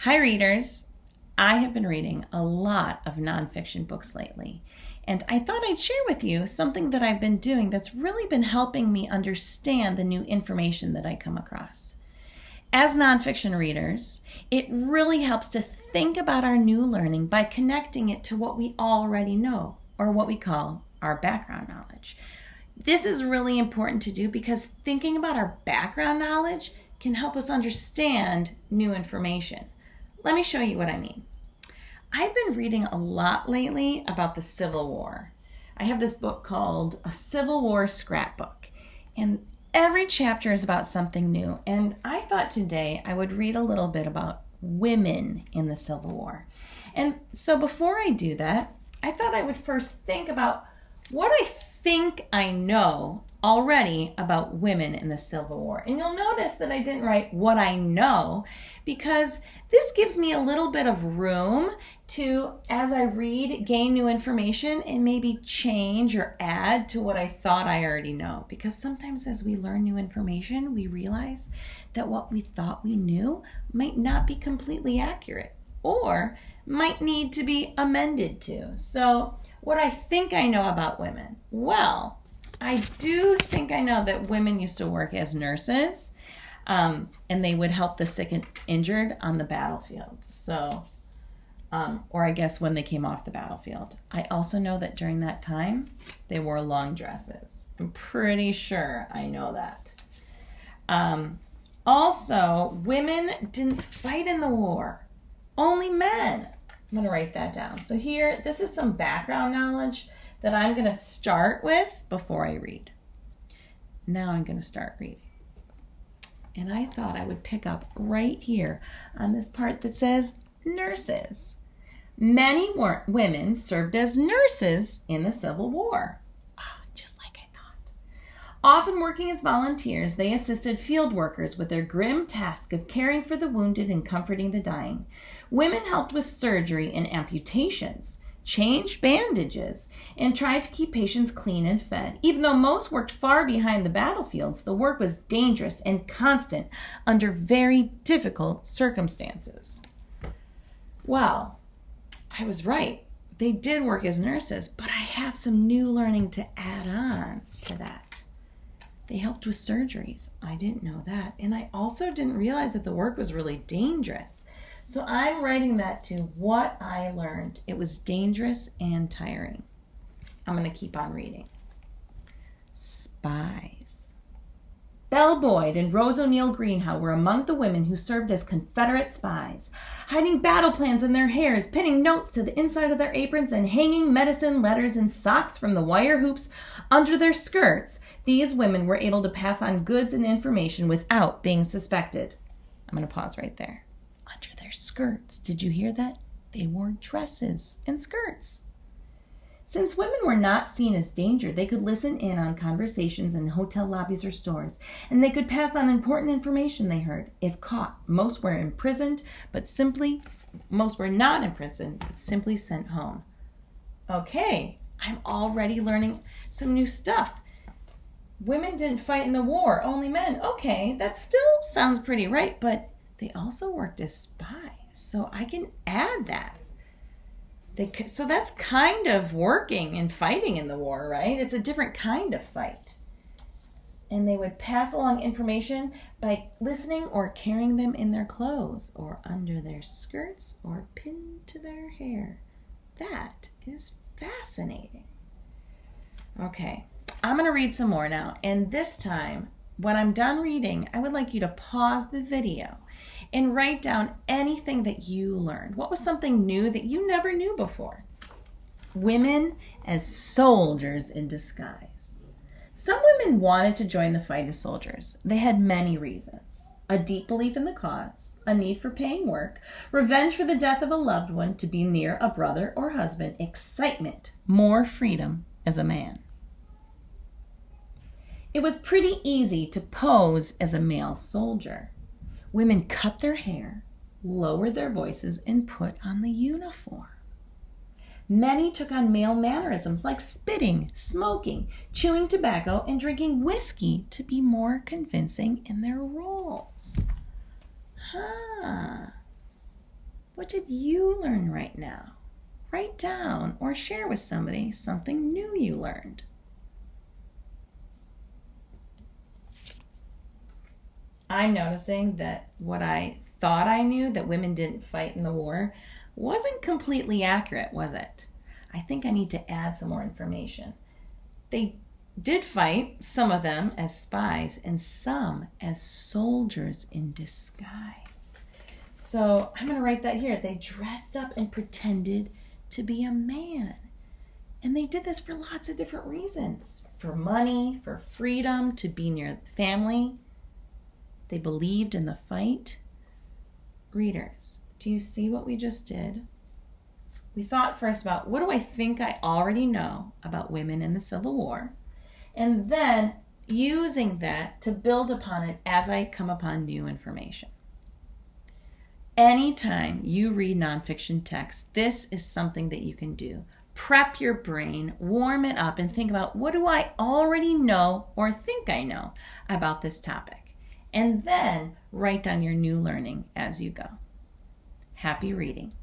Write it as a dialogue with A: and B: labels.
A: Hi, readers. I have been reading a lot of nonfiction books lately, and I thought I'd share with you something that I've been doing that's really been helping me understand the new information that I come across. As nonfiction readers, it really helps to think about our new learning by connecting it to what we already know, or what we call our background knowledge. This is really important to do because thinking about our background knowledge can help us understand new information. Let me show you what I mean. I've been reading a lot lately about the Civil War. I have this book called A Civil War Scrapbook, and every chapter is about something new. And I thought today I would read a little bit about women in the Civil War. And so before I do that, I thought I would first think about what I think I know already about women in the Civil War. And you'll notice that I didn't write what I know because this gives me a little bit of room to, as I read, gain new information and maybe change or add to what I thought I already know. Because sometimes as we learn new information, we realize that what we thought we knew might not be completely accurate or might need to be amended to. So what I think I know about women, well, I do think I know that women used to work as nurses, and they would help the sick and injured on the battlefield. So, or I guess when they came off the battlefield. I also know that during that time, they wore long dresses. I'm pretty sure I know that. Also, women didn't fight in the war. Only men. I'm going to write that down. So here, this is some background knowledge that I'm going to start with before I read. Now I'm going to start reading. And I thought I would pick up right here on this part that says nurses. Many women served as nurses in the Civil War. Just like I thought. Often working as volunteers, they assisted field workers with their grim task of caring for the wounded and comforting the dying. Women helped with surgery and amputations, changed bandages, and tried to keep patients clean and fed. Even though most worked far behind the battlefields, the work was dangerous and constant under very difficult circumstances. Well, I was right. They did work as nurses, but I have some new learning to add on to that. They helped with surgeries. I didn't know that. And I also didn't realize that the work was really dangerous. So I'm writing that to what I learned. It was dangerous and tiring. I'm going to keep on reading. Spies. Belle Boyd and Rose O'Neill Greenhow were among the women who served as Confederate spies, hiding battle plans in their hairs, pinning notes to the inside of their aprons, and hanging medicine letters and socks from the wire hoops under their skirts. These women were able to pass on goods and information without being suspected. I'm going to pause right there. Under their skirts. Did you hear that? They wore dresses and skirts. Since women were not seen as danger, they could listen in on conversations in hotel lobbies or stores, and they could pass on important information they heard. If caught, most were imprisoned, most were not imprisoned, but simply sent home. Okay, I'm already learning some new stuff. Women didn't fight in the war, only men. Okay, that still sounds pretty right, but they also worked as spies, so I can add that. So that's kind of working and fighting in the war, right? It's a different kind of fight. And they would pass along information by listening or carrying them in their clothes or under their skirts or pinned to their hair. That is fascinating. Okay, I'm going to read some more now. And this time, when I'm done reading, I would like you to pause the video and write down anything that you learned. What was something new that you never knew before? Women as soldiers in disguise. Some women wanted to join the fight as soldiers. They had many reasons. A deep belief in the cause, a need for paying work, revenge for the death of a loved one, to be near a brother or husband, excitement, more freedom as a man. It was pretty easy to pose as a male soldier. Women cut their hair, lowered their voices, and put on the uniform. Many took on male mannerisms like spitting, smoking, chewing tobacco, and drinking whiskey to be more convincing in their roles. What did you learn right now? Write down or share with somebody something new you learned. I'm noticing that what I thought I knew, that women didn't fight in the war, wasn't completely accurate, was it? I think I need to add some more information. They did fight, some of them as spies and some as soldiers in disguise. So I'm going to write that here. They dressed up and pretended to be a man. And they did this for lots of different reasons. For money, for freedom, to be near family. They believed in the fight. Readers, do you see what we just did? We thought first about, what do I think I already know about women in the Civil War? And then using that to build upon it as I come upon new information. Anytime you read nonfiction text, this is something that you can do. Prep your brain, warm it up, and think about, what do I already know or think I know about this topic? And then write down your new learning as you go. Happy reading.